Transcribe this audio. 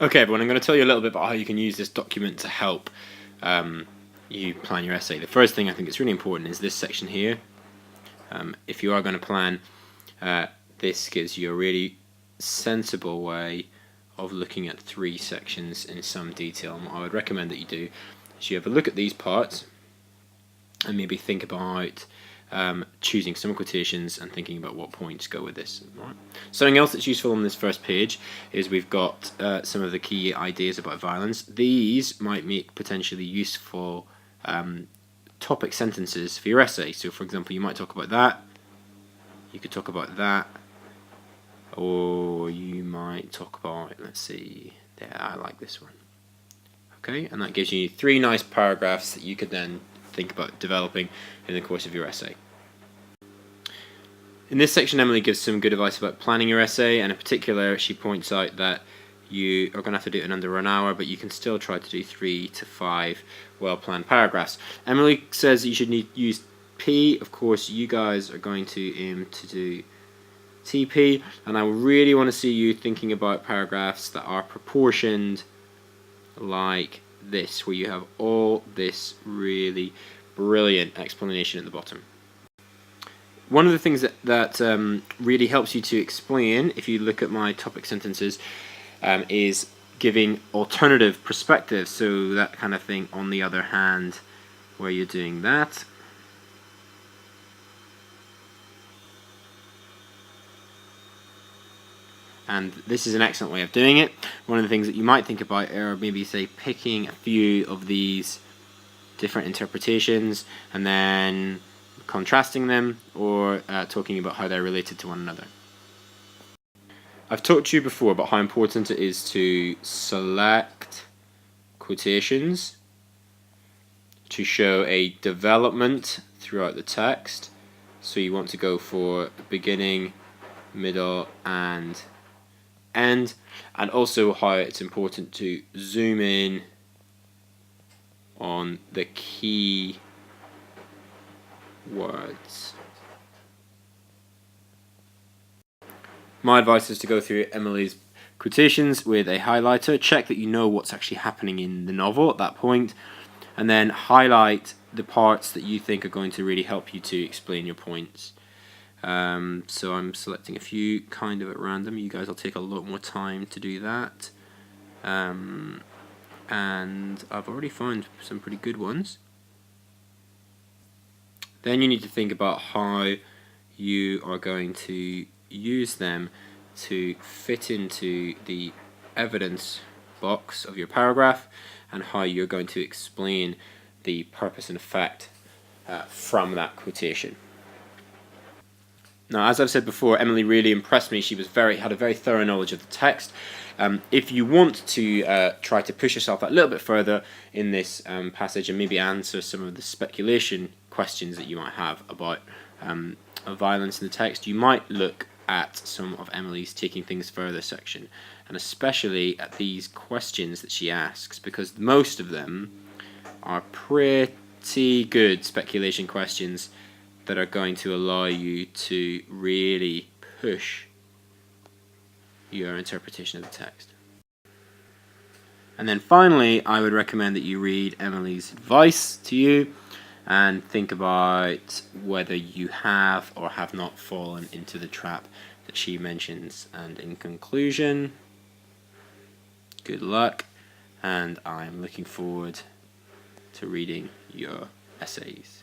Okay, everyone, I'm going to tell you a little bit about how you can use this document to help you plan your essay. The first thing I think is really important is this section here. If you are going to plan, this gives you a really sensible way of looking at 3 sections in some detail. And what I would recommend that you do is you have a look at these parts and maybe think about choosing some quotations and thinking about what points go with this. Right. Something else that's useful on this first page is we've got some of the key ideas about violence. These might make potentially useful topic sentences for your essay. So for example, you might talk about that, you could talk about that, or you might talk about, let's see, yeah, I like this one. Okay, and that gives you 3 nice paragraphs that you could then think about developing in the course of your essay. In this section, Emily gives some good advice about planning your essay, and in particular she points out that you are going to have to do it in under an hour, but you can still try to do 3 to 5 well-planned paragraphs. Emily says that you should use P. Of course, you guys are going to aim to do TP, and I really want to see you thinking about paragraphs that are proportioned like this, where you have all this really brilliant explanation at the bottom. One of the things that really helps you to explain, if you look at my topic sentences, is giving alternative perspectives. So that kind of thing, on the other hand, where you're doing that. And this is an excellent way of doing it. One of the things that you might think about are maybe, say, picking a few of these different interpretations and then contrasting them, or talking about how they're related to one another. I've talked to you before about how important it is to select quotations to show a development throughout the text. So you want to go for beginning, middle, and end, and also how it's important to zoom in on the key words. My advice is to go through Emily's quotations with a highlighter, check that you know what's actually happening in the novel at that point, and then highlight the parts that you think are going to really help you to explain your points. So I'm selecting a few kind of at random. You guys will take a lot more time to do that. And I've already found some pretty good ones. Then you need to think about how you are going to use them to fit into the evidence box of your paragraph, and how you're going to explain the purpose and effect from that quotation. Now, as I've said before, Emily really impressed me. She had a very thorough knowledge of the text. If you want to try to push yourself a little bit further in this passage and maybe answer some of the speculation questions that you might have about violence in the text, you might look at some of Emily's Taking Things Further section, and especially at these questions that she asks, because most of them are pretty good speculation questions that are going to allow you to really push your interpretation of the text. And then finally, I would recommend that you read Emily's advice to you and think about whether you have or have not fallen into the trap that she mentions. And in conclusion, good luck, and I'm looking forward to reading your essays.